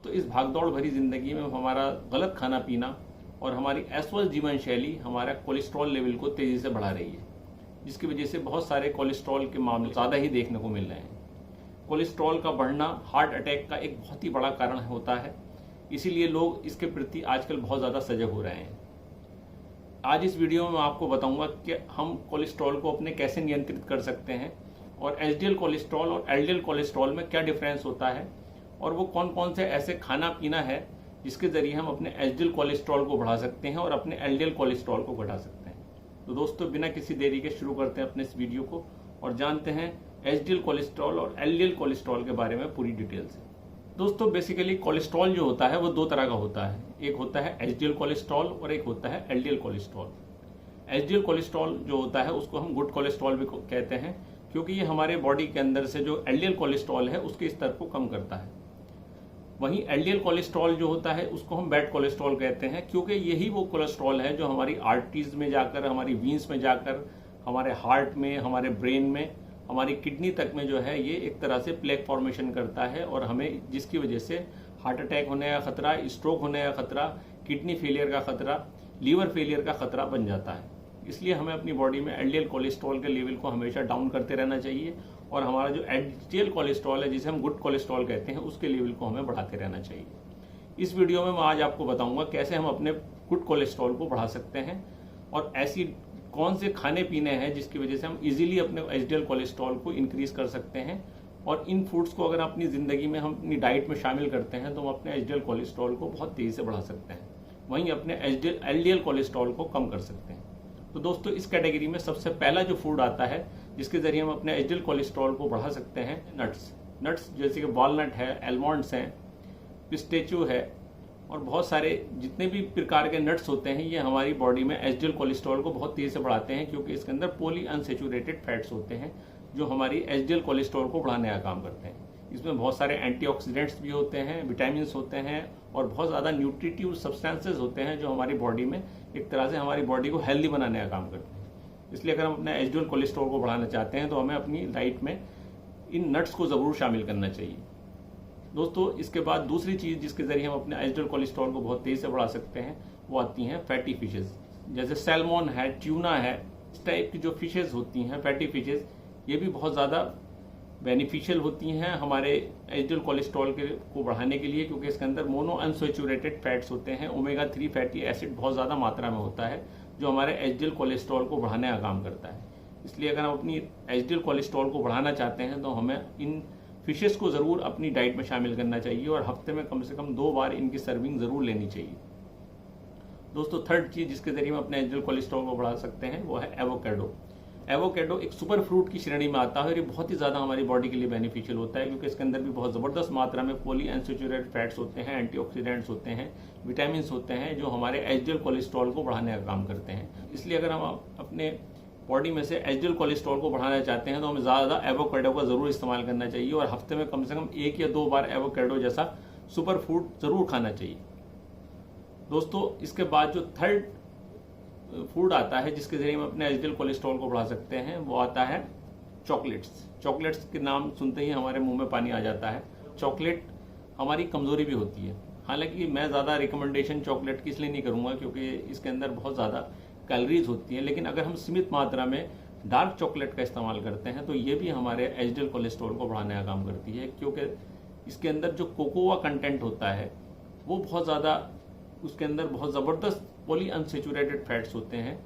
तो इस भागदौड़ भरी जिंदगी में हमारा गलत खाना पीना और हमारी अस्वस्थ जीवन शैली हमारा कोलेस्ट्रॉल लेवल को तेजी से बढ़ा रही है, जिसकी वजह से बहुत सारे कोलेस्ट्रॉल के मामले ज़्यादा ही देखने को मिल रहे हैं। कोलेस्ट्रॉल का बढ़ना हार्ट अटैक का एक बहुत ही बड़ा कारण होता है, इसीलिए लोग इसके प्रति आजकल बहुत ज़्यादा सजग हो रहे हैं। आज इस वीडियो में मैं आपको बताऊंगा कि हम कोलेस्ट्रॉल को अपने कैसे नियंत्रित कर सकते हैं और एचडीएल कोलेस्ट्रॉल और एलडीएल कोलेस्ट्रॉल में क्या डिफरेंस होता है और वो कौन कौन से ऐसे खाना पीना है जिसके जरिए हम अपने एचडीएल कोलेस्ट्रॉल को बढ़ा सकते हैं और अपने एलडीएल कोलेस्ट्रॉल को घटा सकते हैं। तो दोस्तों, बिना किसी देरी के शुरू करते हैं अपने इस वीडियो को और जानते हैं एचडीएल कोलेस्ट्रॉल और एलडीएल कोलेस्ट्रॉल के बारे में पूरी डिटेल से। दोस्तों, बेसिकली कोलेस्ट्रॉल जो होता है वो दो तरह का होता है। एक होता है एचडीएल कोलेस्ट्रॉल और एक होता है एलडीएल कोलेस्ट्रॉल। एचडीएल कोलेस्ट्रॉल जो होता है उसको हम गुड कोलेस्ट्रॉल भी कहते हैं, क्योंकि ये हमारे बॉडी के अंदर से जो एलडीएल कोलेस्ट्रॉल है उसके स्तर को कम करता है। वहीं एलडीएल कोलेस्ट्रॉल जो होता है उसको हम बैड कोलेस्ट्रॉल कहते हैं, क्योंकि यही वो कोलेस्ट्रॉल है जो हमारी आर्टरीज में जाकर, हमारी वीन्स में जाकर, हमारे हार्ट में, हमारे ब्रेन में, हमारी किडनी तक में जो है ये एक तरह से प्लेक फॉर्मेशन करता है और हमें जिसकी वजह से हार्ट अटैक होने का खतरा, स्ट्रोक होने का खतरा, किडनी फेलियर का खतरा, लीवर फेलियर का खतरा बन जाता है। इसलिए हमें अपनी बॉडी में एलडीएल कोलेस्ट्रॉल के लेवल को हमेशा डाउन करते रहना चाहिए और हमारा जो एचडीएल कोलेस्ट्रॉल है, जिसे हम गुड कोलेस्ट्रॉल कहते हैं, उसके लेवल को हमें बढ़ाते रहना चाहिए। इस वीडियो में मैं आज आपको बताऊंगा कैसे हम अपने गुड कोलेस्ट्रॉल को बढ़ा सकते हैं और ऐसी कौन से खाने पीने हैं जिसकी वजह से हम इजीली अपने एचडीएल कोलेस्ट्रॉल को इंक्रीज कर सकते हैं। और इन फूड्स को अगर अपनी जिंदगी में हम अपनी डाइट में शामिल करते हैं तो हम अपने एचडीएल कोलेस्ट्रॉल को बहुत तेजी से बढ़ा सकते हैं, वहीं अपने एलडीएल कोलेस्ट्रॉल को कम कर सकते हैं। तो दोस्तों, इस कैटेगरी में सबसे पहला जो फूड आता है जिसके जरिए हम अपने एचडीएल कोलेस्ट्रॉल को बढ़ा सकते हैं, नट्स जैसे कि वॉलनट है, एलमंड्स हैं, पिस्टेचियो है और बहुत सारे जितने भी प्रकार के नट्स होते हैं ये हमारी बॉडी में एचडीएल कोलेस्ट्रॉल को बहुत तेजी से बढ़ाते हैं, क्योंकि इसके अंदर पॉली अनसैचुरेटेड फैट्स होते हैं जो हमारी एचडीएल कोलेस्ट्रॉल को बढ़ाने का काम करते हैं। इसमें बहुत सारे एंटीऑक्सीडेंट्स भी होते हैं, विटामिन होते हैं और बहुत ज़्यादा न्यूट्रिटिव सब्सटेंसेज होते हैं जो हमारी बॉडी में एक तरह से हमारी बॉडी को हेल्दी बनाने का काम करते हैं। इसलिए अगर हम अपने एचडीएल कोलेस्ट्रॉल को बढ़ाना चाहते हैं तो हमें अपनी डाइट में इन नट्स को ज़रूर शामिल करना चाहिए। दोस्तों, इसके बाद दूसरी चीज़ जिसके ज़रिए हम अपने एचडीएल कोलेस्ट्रॉल को बहुत तेज़ी से बढ़ा सकते हैं वो आती हैं फैटी फिशेज़, जैसे सैल्मन है, ट्यूना है। इस टाइप की जो फिशेज़ होती हैं, फैटी फिशेज़, ये भी बहुत ज़्यादा बेनिफिशियल होती हैं हमारे एचडीएल कोलेस्ट्रॉल को बढ़ाने के लिए, क्योंकि इसके अंदर मोनो अनसैचुरेटेड फैट्स होते हैं। ओमेगा 3 फैटी एसिड बहुत ज़्यादा मात्रा में होता है जो हमारे एचडीएल कोलेस्ट्रॉल को बढ़ाने का काम करता है। इसलिए अगर हम अपनी एचडीएल कोलेस्ट्रॉल को बढ़ाना चाहते हैं तो हमें इन फिशेस को ज़रूर अपनी डाइट में शामिल करना चाहिए और हफ्ते में कम से कम 2 बार इनकी सर्विंग ज़रूर लेनी चाहिए। दोस्तों, थर्ड चीज़ जिसके जरिए हम अपने एचडीएल कोलेस्ट्रॉल को बढ़ा सकते हैं वो है एवोकेडो। एवोकेडो एक सुपर फ्रूट की श्रेणी में आता है और ये बहुत ही ज़्यादा हमारी बॉडी के लिए बेनिफिशियल होता है, क्योंकि इसके अंदर भी बहुत ज़बरदस्त मात्रा में पॉली अनसैचुरेटेड फैट्स होते हैं, एंटीऑक्सीडेंट्स होते हैं, विटामिन होते हैं जो हमारे एचडीएल कोलेस्ट्रॉल को बढ़ाने का काम करते हैं। इसलिए अगर हम अपने बॉडी में से एचडीएल कोलेस्ट्रॉल को बढ़ाना चाहते हैं तो हमें ज़्यादा एवोकेडो का ज़रूर इस्तेमाल करना चाहिए और हफ्ते में कम से कम 1 या 2 बार एवोकेडो जैसा सुपर फूड ज़रूर खाना चाहिए। दोस्तों, इसके बाद जो थर्ड फूड आता है जिसके जरिए हम अपने एचडीएल कोलेस्ट्रॉल को बढ़ा सकते हैं वो आता है चॉकलेट्स। चॉकलेट्स के नाम सुनते ही हमारे मुंह में पानी आ जाता है। चॉकलेट हमारी कमज़ोरी भी होती है। हालांकि मैं ज़्यादा रिकमेंडेशन चॉकलेट की इसलिए नहीं करूँगा क्योंकि इसके अंदर बहुत ज़्यादा कैलोरीज होती हैं, लेकिन अगर हम सीमित मात्रा में डार्क चॉकलेट का इस्तेमाल करते हैं तो ये भी हमारे एचडीएल कोलेस्ट्रॉल को बढ़ाने का काम करती है, क्योंकि इसके अंदर जो कोकोआ कंटेंट होता है वो बहुत ज़्यादा, उसके अंदर बहुत ज़बरदस्त पॉली अनसैचुरेटेड फैट्स होते हैं,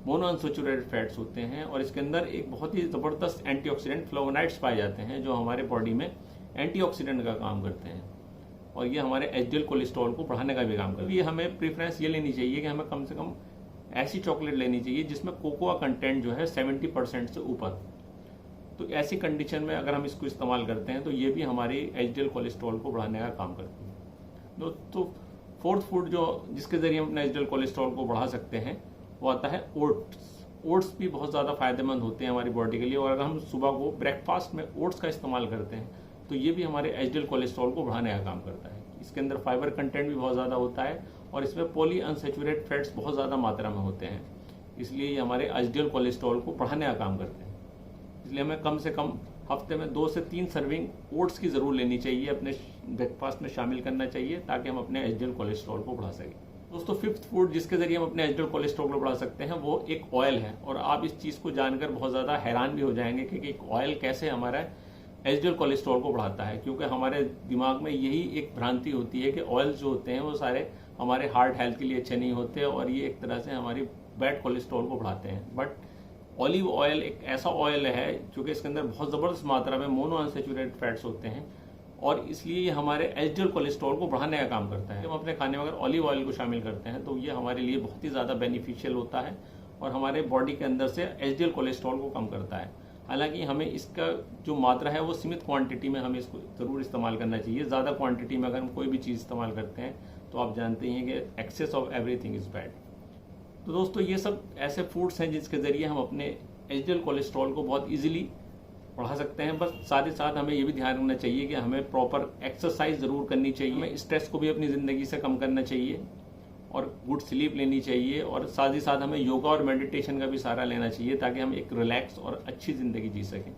मोनो अनसैचुरेटेड फैट्स होते हैं और इसके अंदर एक बहुत ही ज़बरदस्त एंटीऑक्सीडेंट फ्लोवोनाइड्स पाए जाते हैं जो हमारे बॉडी में एंटीऑक्सीडेंट का काम करते हैं और ये हमारे एचडीएल कोलेस्ट्रॉल को बढ़ाने का भी काम करते हैं। ये हमें प्रेफरेंस ये लेनी चाहिए कि हमें कम से कम ऐसी चॉकलेट लेनी चाहिए जिसमें कोकोआ कंटेंट जो है 70% से ऊपर। तो ऐसी कंडीशन में अगर हम इसको इस्तेमाल करते हैं तो ये भी हमारी एचडीएल कोलेस्ट्रॉल को बढ़ाने का काम करती है। तो फोर्थ फूड जो जिसके जरिए हम अपने एचडीएल कोलेस्ट्रॉल को बढ़ा सकते हैं वो आता है ओट्स। ओट्स भी बहुत ज़्यादा फायदेमंद होते हैं हमारी बॉडी के लिए और अगर हम सुबह को ब्रेकफास्ट में ओट्स का इस्तेमाल करते हैं तो ये भी हमारे एचडीएल कोलेस्ट्रॉल को बढ़ाने का काम करता है। इसके अंदर फाइबर कंटेंट भी बहुत ज़्यादा होता है और इसमें पॉली अनसैचुरेटेड फैट्स बहुत ज़्यादा मात्रा में होते हैं, इसलिए ये हमारे एचडीएल कोलेस्ट्रॉल को बढ़ाने का काम करते हैं। इसलिए हमें कम से कम हफ्ते में 2 से 3 सर्विंग ओट्स की ज़रूर लेनी चाहिए, अपने ब्रेकफास्ट में शामिल करना चाहिए ताकि हम अपने एचडीएल कोलेस्ट्रॉल को बढ़ा सकें। दोस्तों, फिफ्थ फूड जिसके ज़रिए हम अपने एचडीएल कोलेस्ट्रॉल को बढ़ा सकते हैं वो एक ऑयल है, और आप इस चीज़ को जानकर बहुत ज़्यादा हैरान भी हो जाएंगे कि एक ऑयल कैसे हमारा एचडीएल कोलेस्ट्रॉल को बढ़ाता है। क्योंकि हमारे दिमाग में यही एक भ्रांति होती है कि ऑयल जो होते हैं वो सारे हमारे हार्ट हेल्थ के लिए अच्छे नहीं होते और ये एक तरह से हमारी बैड कोलेस्ट्रॉल को बढ़ाते हैं। बट ऑलिव ऑयल एक ऐसा ऑयल है जो कि इसके अंदर बहुत ज़बरदस्त मात्रा में मोनो अनसैचुरेटेड फैट्स होते हैं, और इसलिए ये हमारे एचडीएल कोलेस्ट्रॉल को बढ़ाने का काम करता है। हम अपने खाने में अगर ऑलिव ऑयल को शामिल करते हैं तो ये हमारे लिए बहुत ही ज़्यादा बेनिफिशियल होता है और हमारे बॉडी के अंदर से एचडीएल कोलेस्ट्रॉल को कम करता है। हालांकि हमें इसका जो मात्रा है वो सीमित क्वांटिटी में हमें इसको ज़रूर इस्तेमाल करना चाहिए। ज़्यादा क्वांटिटी में अगर हम कोई भी चीज़ इस्तेमाल करते हैं तो आप जानते ही हैं कि excess of everything is bad. तो दोस्तों, ये सब ऐसे फूड्स हैं जिसके ज़रिए हम अपने एचडीएल कोलेस्ट्रॉल को बहुत ईजिली बढ़ा सकते हैं। बस साथ ही साथ हमें ये भी ध्यान रखना चाहिए कि हमें प्रॉपर एक्सरसाइज ज़रूर करनी चाहिए, हमें स्ट्रेस को भी अपनी ज़िंदगी से कम करना चाहिए और गुड स्लीप लेनी चाहिए, और साथ ही साथ हमें योगा और मेडिटेशन का भी सहारा लेना चाहिए ताकि हम एक रिलैक्स और अच्छी ज़िंदगी जी सकें।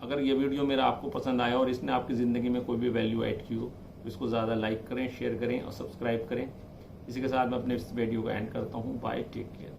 अगर ये वीडियो मेरा आपको पसंद आया और इसने आपकी ज़िंदगी में कोई भी वैल्यू ऐड की हो तो इसको ज़्यादा लाइक करें, शेयर करें और सब्सक्राइब करें। इसी के साथ मैं अपने इस वीडियो को एंड करता हूँ। Bye, take care.